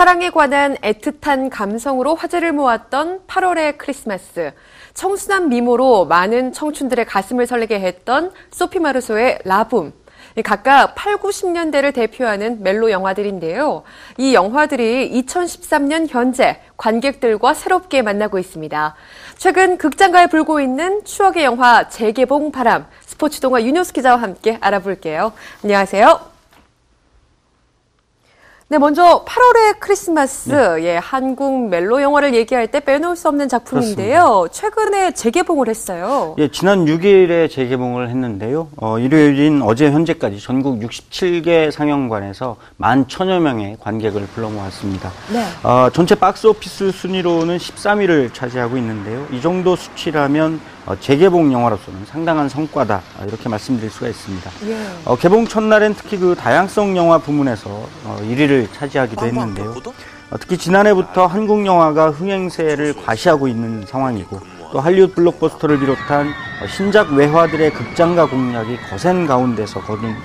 사랑에 관한 애틋한 감성으로 화제를 모았던 8월의 크리스마스. 청순한 미모로 많은 청춘들의 가슴을 설레게 했던 소피 마르소의 라붐. 각각 8, 90년대를 대표하는 멜로 영화들인데요. 이 영화들이 2013년 현재 관객들과 새롭게 만나고 있습니다. 최근 극장가에 불고 있는 추억의 영화 재개봉 바람. 스포츠 동화 윤효수 기자와 함께 알아볼게요. 안녕하세요. 네, 먼저 8월의 크리스마스, 한국 멜로 영화를 얘기할 때 빼놓을 수 없는 작품인데요. 그렇습니다. 최근에 재개봉을 했어요. 지난 6일에 재개봉을 했는데요. 일요일인 어제 현재까지 전국 67개 상영관에서 11,000여 명의 관객을 불러 모았습니다. 네. 전체 박스오피스 순위로는 13위를 차지하고 있는데요. 이 정도 수치라면 재개봉 영화로서는 상당한 성과다, 이렇게 말씀드릴 수가 있습니다. 개봉 첫날엔 특히 그 다양성 영화 부문에서 1위를 차지하기도 했는데요. 특히 지난해부터 한국 영화가 흥행세를 과시하고 있는 상황이고, 또 할리우드 블록버스터를 비롯한 신작 외화들의 극장가 공략이 거센 가운데서 거둔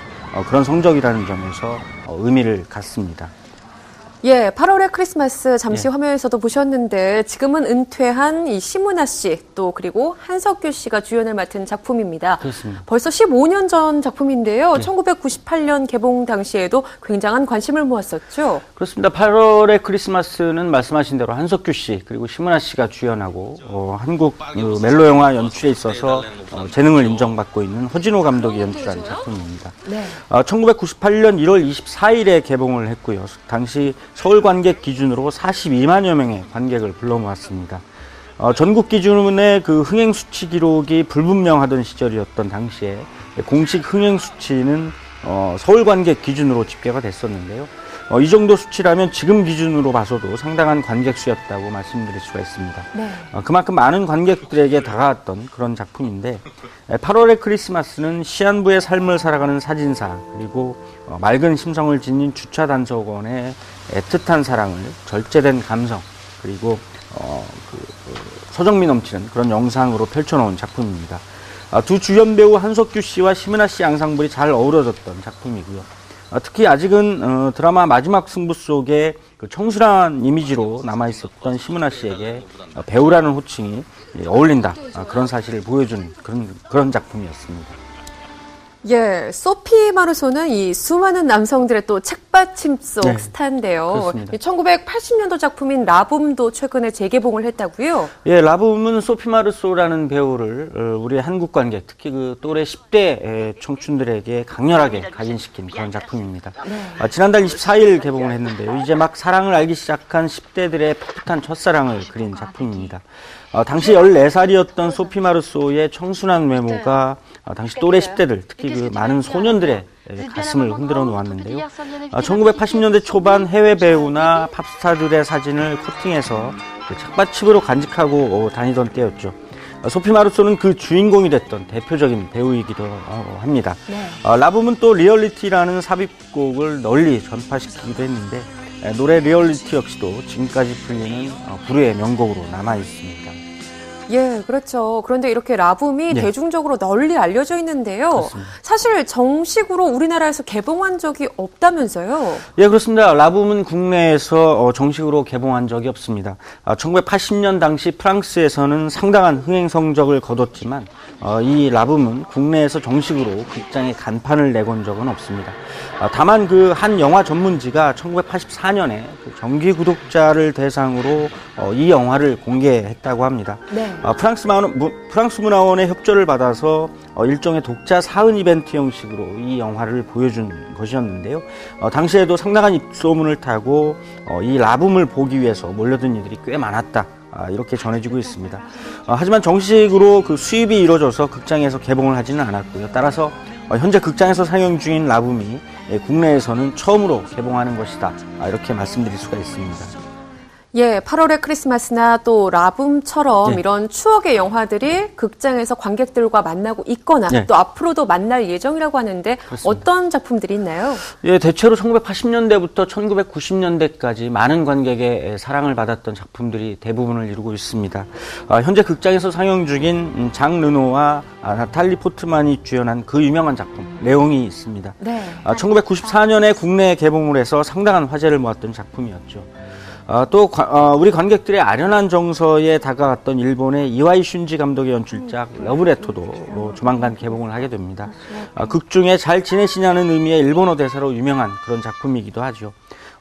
그런 성적이라는 점에서 의미를 갖습니다. 8월의 크리스마스 잠시 화면에서도 보셨는데 지금은 은퇴한 이 심은하 씨, 또 그리고 한석규 씨가 주연을 맡은 작품입니다. 그렇습니다. 벌써 15년 전 작품인데요. 1998년 개봉 당시에도 굉장한 관심을 모았었죠. 그렇습니다. 8월의 크리스마스는 말씀하신 대로 한석규 씨 그리고 심은하 씨가 주연하고 한국 멜로 영화 연출에 있어서 재능을 인정받고 있는 허진호 감독이 연출한 작품입니다. 1998년 1월 24일에 개봉을 했고요. 당시 서울 관객 기준으로 42만여 명의 관객을 불러 모았습니다. 전국 기준의 그 흥행 수치 기록이 불분명하던 시절이었던 당시에 공식 흥행 수치는 서울 관객 기준으로 집계가 됐었는데요. 이 정도 수치라면 지금 기준으로 봐서도 상당한 관객 수였다고 말씀드릴 수가 있습니다. 그만큼 많은 관객들에게 다가왔던 그런 작품인데, 8월의 크리스마스는 시한부의 삶을 살아가는 사진사, 그리고 맑은 심성을 지닌 주차 단속원의 애틋한 사랑을 절제된 감성, 그리고 서정미 넘치는 그런 영상으로 펼쳐놓은 작품입니다. 두 주연 배우 한석규 씨와 심은하 씨 앙상블이 잘 어우러졌던 작품이고요. 특히 아직은 드라마 마지막 승부 속에 그 청순한 이미지로 남아있었던 심은하 씨에게 배우라는 호칭이 어울린다, 그런 사실을 보여준 그런 작품이었습니다. 소피 마르소는 이 수많은 남성들의 또 책받침 속 스타인데요. 그렇습니다. 1980년도 작품인 라붐도 최근에 재개봉을 했다고요? 라붐은 소피 마르소라는 배우를 우리 한국 관객, 특히 그 또래 10대 청춘들에게 강렬하게 각인시킨 그런 작품입니다. 지난달 24일 개봉을 했는데요. 이제 막 사랑을 알기 시작한 10대들의 풋풋한 첫사랑을 그린 작품입니다. 당시 14살이었던 소피 마르소의 청순한 외모가 당시 또래 10대들, 특히 그 많은 소년들의 가슴을 흔들어 놓았는데요. 1980년대 초반 해외 배우나 팝스타들의 사진을 코팅해서 책받침으로 간직하고 다니던 때였죠. 소피 마르소는 그 주인공이 됐던 대표적인 배우이기도 합니다. 라붐은 또 리얼리티라는 삽입곡을 널리 전파시키기도 했는데, 노래 리얼리티 역시도 지금까지 불리는 불후의 명곡으로 남아있습니다. 그렇죠. 그런데 이렇게 라붐이 대중적으로 널리 알려져 있는데요. 그렇습니다. 사실 정식으로 우리나라에서 개봉한 적이 없다면서요? 그렇습니다. 라붐은 국내에서 정식으로 개봉한 적이 없습니다. 1980년 당시 프랑스에서는 상당한 흥행 성적을 거뒀지만 이 라붐은 국내에서 정식으로 극장에 간판을 내건 적은 없습니다. 다만 그 한 영화 전문지가 1984년에 그 정기 구독자를 대상으로 이 영화를 공개했다고 합니다. 프랑스 문화원의 협조를 받아서 일종의 독자 사은 이벤트 형식으로 이 영화를 보여준 것이었는데요. 당시에도 상당한 입소문을 타고 이 라붐을 보기 위해서 몰려든 이들이 꽤 많았다, 이렇게 전해지고 있습니다. 하지만 정식으로 그 수입이 이루어져서 극장에서 개봉을 하지는 않았고요. 따라서 현재 극장에서 상영 중인 라붐이 국내에서는 처음으로 개봉하는 것이다, 이렇게 말씀드릴 수가 있습니다. 8월의 크리스마스나 또 라붐처럼 이런 추억의 영화들이 극장에서 관객들과 만나고 있거나 또 앞으로도 만날 예정이라고 하는데, 그렇습니다. 어떤 작품들이 있나요? 대체로 1980년대부터 1990년대까지 많은 관객의 사랑을 받았던 작품들이 대부분을 이루고 있습니다. 현재 극장에서 상영 중인 장 르노와 나탈리 포트만이 주연한 그 유명한 작품 레옹이 있습니다. 1994년에 국내에 개봉을 해서 상당한 화제를 모았던 작품이었죠. 또 우리 관객들의 아련한 정서에 다가갔던 일본의 이와이 슌지 감독의 연출작 러브레터도 조만간 개봉을 하게 됩니다. 극 중에 잘 지내시냐는 의미의 일본어 대사로 유명한 그런 작품이기도 하죠.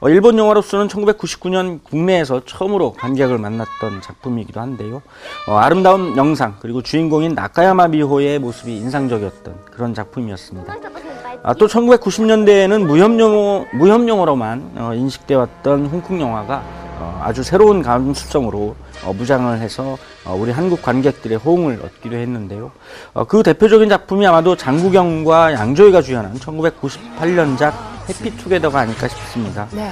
일본 영화로서는 1999년 국내에서 처음으로 관객을 만났던 작품이기도 한데요. 아름다운 영상 그리고 주인공인 나카야마 미호의 모습이 인상적이었던 그런 작품이었습니다. 또 1990년대에는 무협영화로만 인식되어 왔던 홍콩 영화가 아주 새로운 감수성으로 무장을 해서 우리 한국 관객들의 호응을 얻기도 했는데요. 그 대표적인 작품이 아마도 장국영과 양조위가 주연한 1998년작 해피투게더가 아닐까 싶습니다. 네.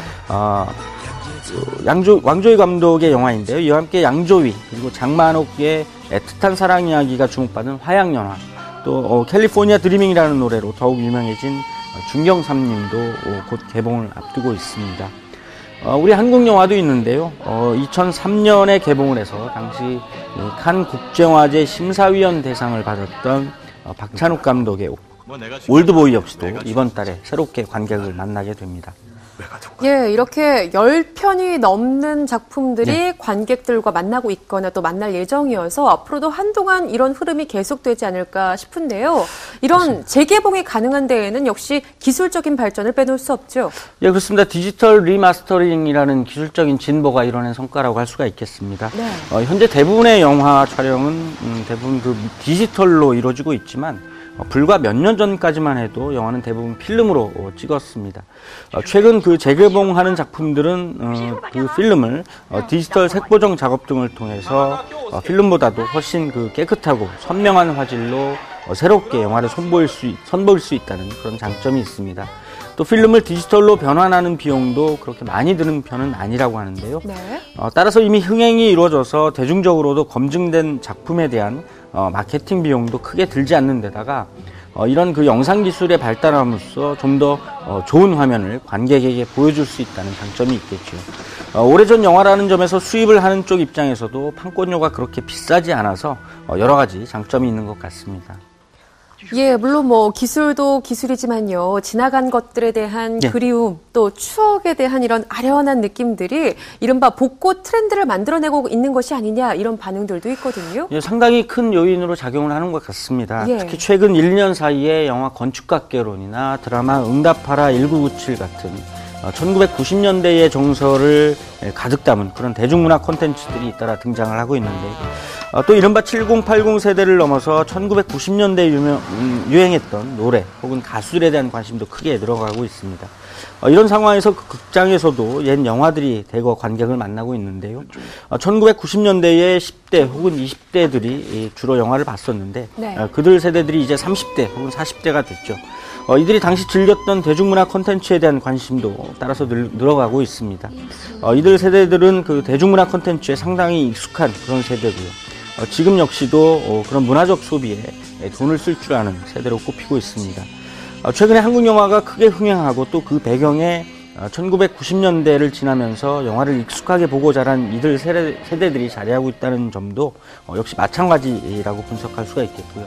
왕조위 감독의 영화인데요. 이와 함께 양조위 그리고 장만옥의 애틋한 사랑 이야기가 주목받은 화양연화, 또 캘리포니아 드리밍이라는 노래로 더욱 유명해진 중경삼님도 곧 개봉을 앞두고 있습니다. 우리 한국 영화도 있는데요. 2003년에 개봉을 해서 당시 칸 국제영화제 심사위원 대상을 받았던 박찬욱 감독의 올드보이 역시도 이번 달에 새롭게 관객을 만나게 됩니다. 예, 이렇게 10편이 넘는 작품들이 관객들과 만나고 있거나 또 만날 예정이어서 앞으로도 한동안 이런 흐름이 계속되지 않을까 싶은데요. 이런 재개봉이 가능한 데에는 역시 기술적인 발전을 빼놓을 수 없죠. 예, 그렇습니다. 디지털 리마스터링이라는 기술적인 진보가 이뤄낸 성과라고 할 수가 있겠습니다. 네. 현재 대부분의 영화 촬영은 대부분 그 디지털로 이루어지고 있지만 불과 몇 년 전까지만 해도 영화는 대부분 필름으로 찍었습니다. 최근 그 재개봉하는 작품들은 그 필름을 디지털 색보정 작업 등을 통해서 필름보다도 훨씬 그 깨끗하고 선명한 화질로 새롭게 영화를 선보일 수 있다는 그런 장점이 있습니다. 또 필름을 디지털로 변환하는 비용도 그렇게 많이 드는 편은 아니라고 하는데요. 네. 따라서 이미 흥행이 이루어져서 대중적으로도 검증된 작품에 대한 마케팅 비용도 크게 들지 않는 데다가 이런 그 영상 기술의 발달함으로써 좀 더 좋은 화면을 관객에게 보여줄 수 있다는 장점이 있겠죠. 오래전 영화라는 점에서 수입을 하는 쪽 입장에서도 판권료가 그렇게 비싸지 않아서 여러 가지 장점이 있는 것 같습니다. 예, 물론 뭐 기술도 기술이지만요. 지나간 것들에 대한 그리움, 또 추억에 대한 이런 아련한 느낌들이 이른바 복고 트렌드를 만들어내고 있는 것이 아니냐 이런 반응들도 있거든요. 예, 상당히 큰 요인으로 작용을 하는 것 같습니다. 특히 최근 1년 사이에 영화 건축학개론이나 드라마 응답하라 1997 같은 1990년대의 정서를 가득 담은 그런 대중문화 콘텐츠들이 잇따라 등장을 하고 있는데 또 이른바 70, 80 세대를 넘어서 1990년대에 유행했던 노래 혹은 가수들에 대한 관심도 크게 늘어가고 있습니다. 이런 상황에서 그 극장에서도 옛 영화들이 대거 관객을 만나고 있는데요. 1990년대의 10대 혹은 20대들이 주로 영화를 봤었는데 그들 세대들이 이제 30대 혹은 40대가 됐죠. 이들이 당시 즐겼던 대중문화 콘텐츠에 대한 관심도 따라서 늘어가고 있습니다. 이들 세대들은 그 대중문화 콘텐츠에 상당히 익숙한 그런 세대고요. 지금 역시도 그런 문화적 소비에 돈을 쓸 줄 아는 세대로 꼽히고 있습니다. 최근에 한국 영화가 크게 흥행하고 또 그 배경에 1990년대를 지나면서 영화를 익숙하게 보고 자란 이들 세대들이 자리하고 있다는 점도 역시 마찬가지라고 분석할 수가 있겠고요.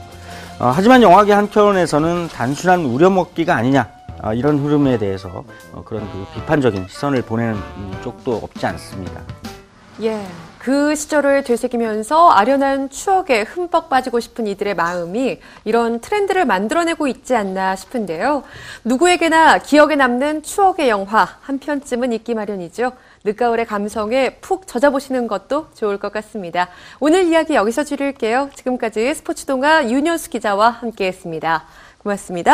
하지만 영화계 한켠에서는 단순한 우려먹기가 아니냐 이런 흐름에 대해서 그런 그 비판적인 시선을 보내는 쪽도 없지 않습니다. 예, 그 시절을 되새기면서 아련한 추억에 흠뻑 빠지고 싶은 이들의 마음이 이런 트렌드를 만들어내고 있지 않나 싶은데요. 누구에게나 기억에 남는 추억의 영화 한 편쯤은 있기 마련이죠. 늦가을의 감성에 푹 젖어보시는 것도 좋을 것 같습니다. 오늘 이야기 여기서 줄일게요. 지금까지 스포츠동아 윤현수 기자와 함께했습니다. 고맙습니다.